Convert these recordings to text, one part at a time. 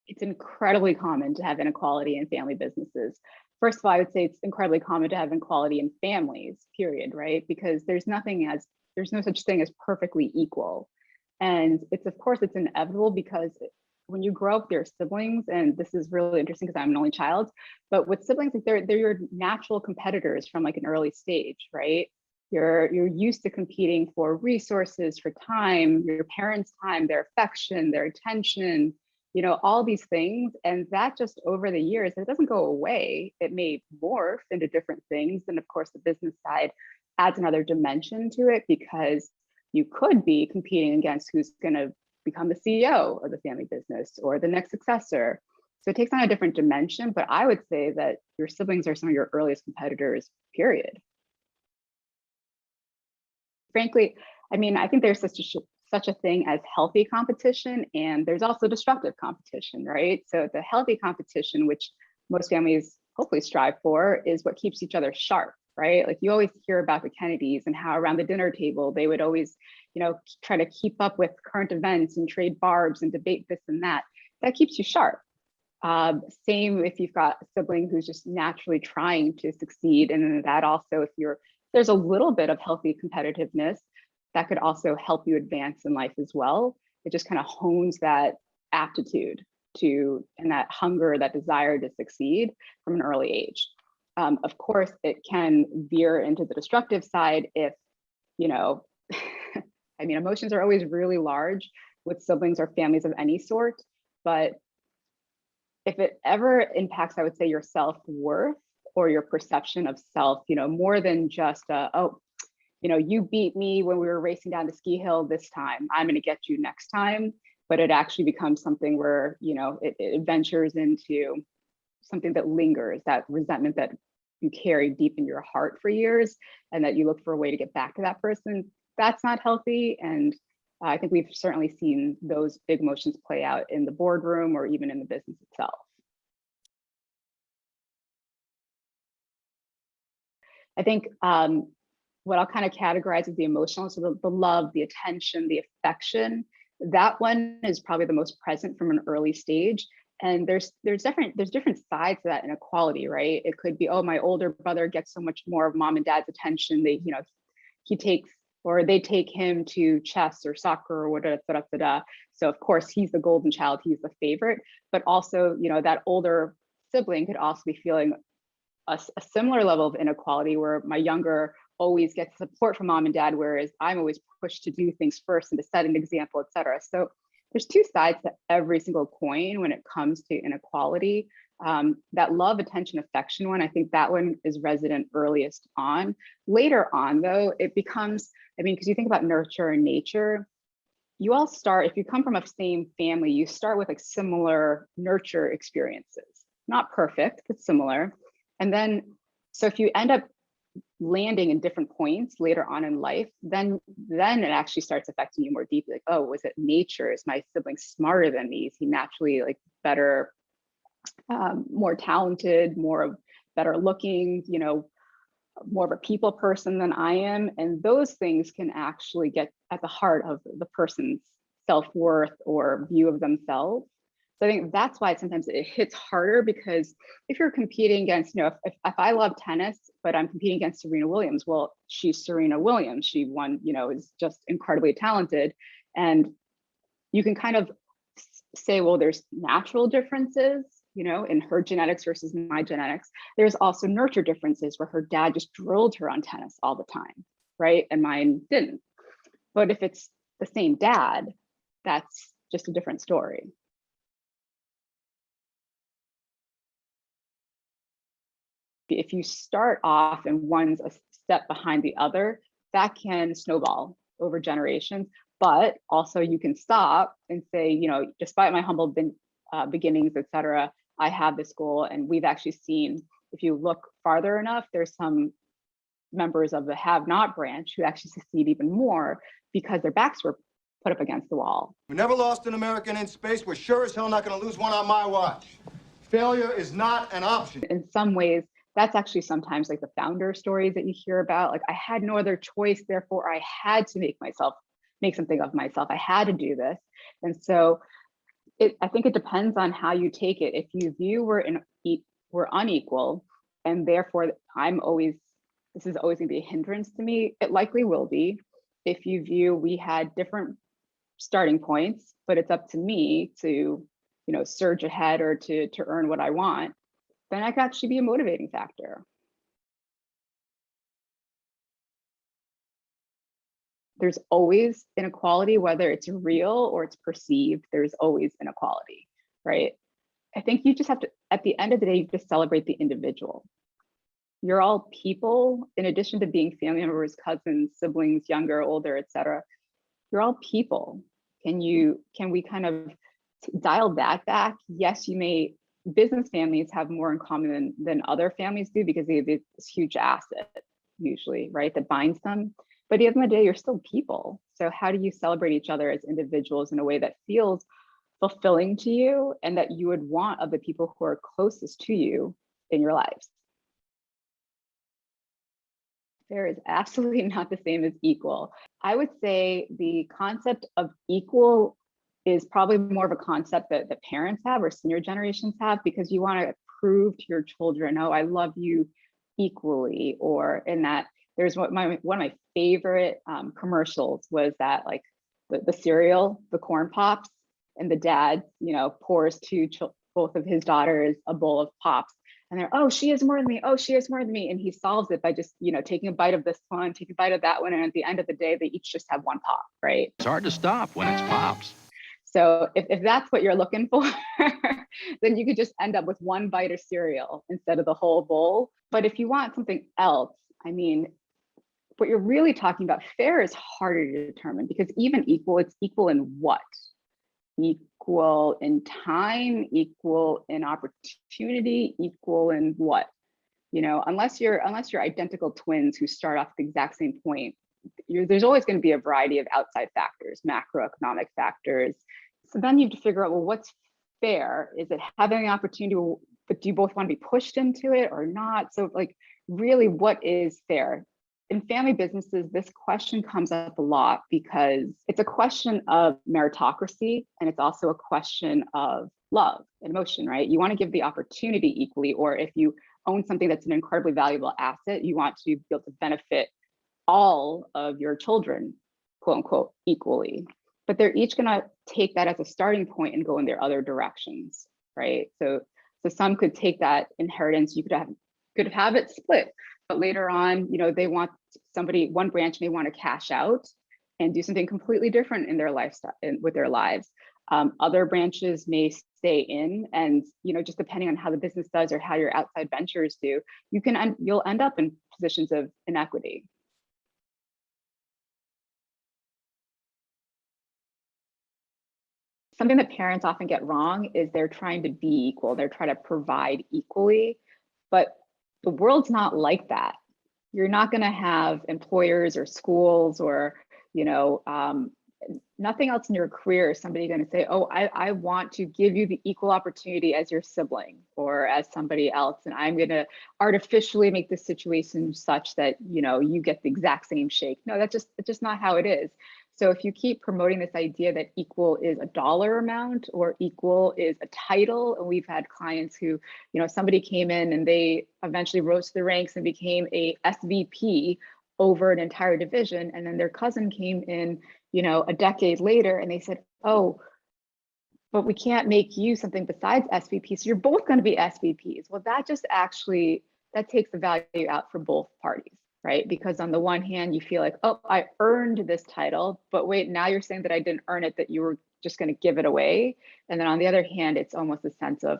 It's incredibly common to have inequality in family businesses. First of all, I would say it's incredibly common to have inequality in families, period, right? Because there's no such thing as perfectly equal. And of course, it's inevitable because when you grow up with your siblings, and this is really interesting because I'm an only child, but with siblings, like they're your natural competitors from like an early stage, right? You're used to competing for resources, for time, your parents' time, their affection, their attention, all these things. And that just over the years, it doesn't go away. It may morph into different things. And of course, the business side adds another dimension to it because you could be competing against who's going to become the CEO of the family business or the next successor. So it takes on a different dimension, but I would say that your siblings are some of your earliest competitors, period. Frankly, I mean, I think there's such a thing as healthy competition, and there's also destructive competition, right? So the healthy competition, which most families hopefully strive for, is what keeps each other sharp, right? Like you always hear about the Kennedys and how around the dinner table, they would always, try to keep up with current events and trade barbs and debate this and that. That keeps you sharp. Same if you've got a sibling who's just naturally trying to succeed. And that also, there's a little bit of healthy competitiveness that could also help you advance in life as well. It just kind of hones that aptitude and that hunger, that desire to succeed from an early age. Of course, it can veer into the destructive side if, I mean, emotions are always really large with siblings or families of any sort, but if it ever impacts, I would say, your self-worth or your perception of self, more than just, you beat me when we were racing down the ski hill this time, I'm going to get you next time. But it actually becomes something where, it ventures into something that lingers, that resentment that you carry deep in your heart for years, and that you look for a way to get back to that person. That's not healthy. And I think we've certainly seen those big emotions play out in the boardroom or even in the business itself. I think what I'll kind of categorize as the emotional, so the love, the attention, the affection, that one is probably the most present from an early stage. And there's different sides to that inequality, right? It could be, oh, my older brother gets so much more of mom and dad's attention. They take him to chess or soccer or whatever. So of course he's the golden child, he's the favorite. But also, that older sibling could also be feeling a similar level of inequality where my younger always gets support from mom and dad, whereas I'm always pushed to do things first and to set an example, et cetera. So there's two sides to every single coin when it comes to inequality. That love, attention, affection one, I think that one is resident earliest on. Later on, though, it becomes, because you think about nurture and nature, you all start, if you come from a same family, you start with like similar nurture experiences. Not perfect, but similar. And then, so if you end up landing in different points later on in life, then it actually starts affecting you more deeply. Like, oh, was it nature? Is my sibling smarter than me? Is he naturally like better, more talented, better looking, more of a people person than I am? And those things can actually get at the heart of the person's self-worth or view of themselves. So I think that's why sometimes it hits harder, because if you're competing against, if I love tennis, but I'm competing against Serena Williams, well, she's Serena Williams. She won, is just incredibly talented. And you can kind of say, well, there's natural differences, in her genetics versus my genetics. There's also nurture differences where her dad just drilled her on tennis all the time, right? And mine didn't. But if it's the same dad, that's just a different story. If you start off and one's a step behind the other, that can snowball over generations. But also you can stop and say, despite my humble beginnings, et cetera, I have this goal. And we've actually seen, if you look farther enough, there's some members of the have-not branch who actually succeed even more because their backs were put up against the wall. We never lost an American in space. We're sure as hell not going to lose one on my watch. Failure is not an option. In some ways, that's actually sometimes like the founder stories that you hear about. Like, I had no other choice, therefore I had to make something of myself. I had to do this. And so I think it depends on how you take it. If you view we're unequal, and therefore this is always going to be a hindrance to me, it likely will be. If you view we had different starting points, but it's up to me to, surge ahead or to earn what I want, then that could actually be a motivating factor. There's always inequality, whether it's real or it's perceived, there's always inequality, right? I think you just have to, at the end of the day, you just celebrate the individual. You're all people, in addition to being family members, cousins, siblings, younger, older, etc. You're all people. Can we kind of dial that back? Yes, business families have more in common than other families do because they have this huge asset, usually, right, that binds them. But at the end of the day, you're still people. So how do you celebrate each other as individuals in a way that feels fulfilling to you and that you would want of the people who are closest to you in your lives? Fair is absolutely not the same as equal. I would say the concept of equal is probably more of a concept that the parents have or senior generations have, because you want to prove to your children, oh, I love you equally, or in that there's one of my favorite commercials was that, like, the cereal, the corn pops, and the dad, pours to both of his daughters a bowl of pops, and they're, oh, she has more than me. Oh, she has more than me. And he solves it by just, taking a bite of this one, taking a bite of that one. And at the end of the day, they each just have one pop, right? It's hard to stop when it's pops. So if that's what you're looking for, then you could just end up with one bite of cereal instead of the whole bowl. But if you want something else, I mean, what you're really talking about, fair is harder to determine, because even equal, it's equal in what? Equal in time, equal in opportunity, equal in what? Unless you're identical twins who start off at the exact same point, there's always going to be a variety of outside factors, macroeconomic factors. So then you have to figure out, well, what's fair? Is it having an opportunity, but do you both want to be pushed into it or not? So, like, really, what is fair? In family businesses, this question comes up a lot because it's a question of meritocracy, and it's also a question of love and emotion, right? You want to give the opportunity equally, or if you own something that's an incredibly valuable asset, you want to be able to benefit all of your children, quote unquote, equally. But they're each going to take that as a starting point and go in their other directions, right? So some could take that inheritance, you could have it split. But later on, they want one branch may want to cash out and do something completely different in their lifestyle, with their lives. Other branches may stay in, and just depending on how the business does or how your outside ventures do, you'll end up in positions of inequity. Something that parents often get wrong is they're trying to be equal. They're trying to provide equally, but the world's not like that. You're not going to have employers or schools or, nothing else in your career is somebody going to say, oh, I want to give you the equal opportunity as your sibling or as somebody else, and I'm going to artificially make the situation such that, you get the exact same shake. No, it's just not how it is. So if you keep promoting this idea that equal is a dollar amount or equal is a title, and we've had clients who, somebody came in and they eventually rose to the ranks and became a SVP over an entire division, and then their cousin came in, a decade later, and they said, oh, but we can't make you something besides SVP, so you're both going to be SVPs. Well, that takes the value out for both parties, right? Because on the one hand, you feel like, oh, I earned this title, but wait, now you're saying that I didn't earn it, that you were just going to give it away. And then on the other hand, it's almost a sense of,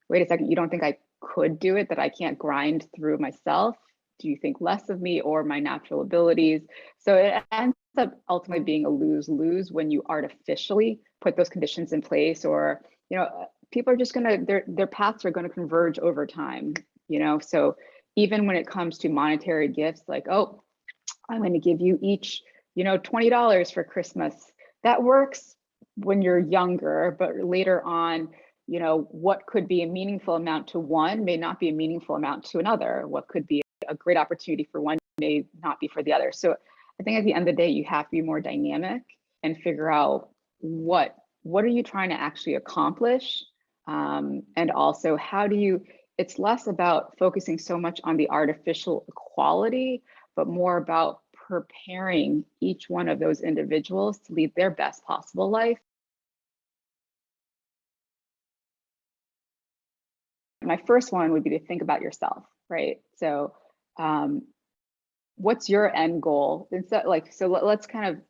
wait a second, you don't think I could do it, that I can't grind through myself? Do you think less of me or my natural abilities? So it ends up ultimately being a lose-lose when you artificially put those conditions in place, or, people are just their paths are going to converge over time, so even when it comes to monetary gifts, like, oh, I'm going to give you each, $20 for Christmas. That works when you're younger, but later on, what could be a meaningful amount to one may not be a meaningful amount to another. What could be a great opportunity for one may not be for the other. So I think at the end of the day, you have to be more dynamic and figure out what what are you trying to actually accomplish? And also, how do you, it's less about focusing so much on the artificial equality, but more about preparing each one of those individuals to lead their best possible life. My first one would be to think about yourself, right? So what's your end goal? Instead, let's kind of,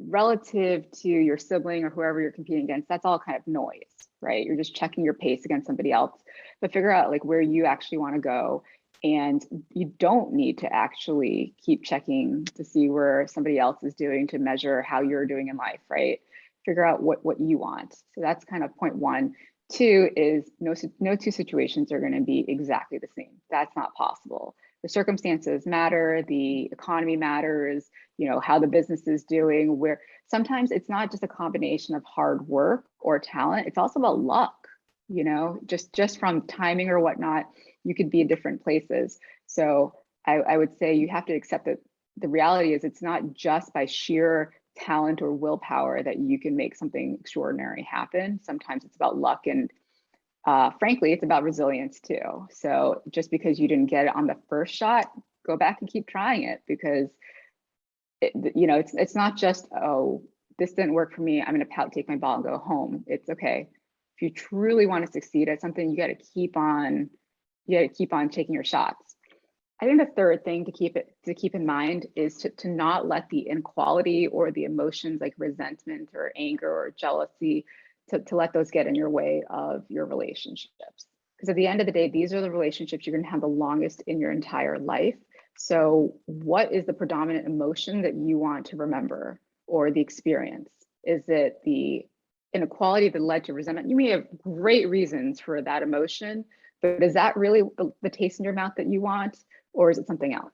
relative to your sibling or whoever you're competing against, that's all kind of noise, right? You're just checking your pace against somebody else, but figure out like where you actually want to go. And you don't need to actually keep checking to see where somebody else is doing to measure how you're doing in life, right? Figure out what you want. So that's kind of point one. Two is no two situations are going to be exactly the same. That's not possible. The circumstances matter, the economy matters, you know, how the business is doing, where sometimes it's not just a combination of hard work or talent, it's also about luck, you know, just from timing or whatnot, you could be in different places. So I would say you have to accept that the reality is it's not just by sheer talent or willpower that you can make something extraordinary happen. Sometimes it's about luck, and frankly, it's about resilience too. So just because you didn't get it on the first shot, go back and keep trying it, because you know, it's not just, oh, this didn't work for me, I'm going to take my ball and go home. It's okay. If you truly want to succeed at something, you got to keep on taking your shots. I think the third thing to keep in mind is to not let the inequality or the emotions like resentment or anger or jealousy, to let those get in your way of your relationships. Because at the end of the day, these are the relationships you're going to have the longest in your entire life. So what is the predominant emotion that you want to remember, or the experience? Is it the inequality that led to resentment? You may have great reasons for that emotion, but is that really the taste in your mouth that you want, or is it something else?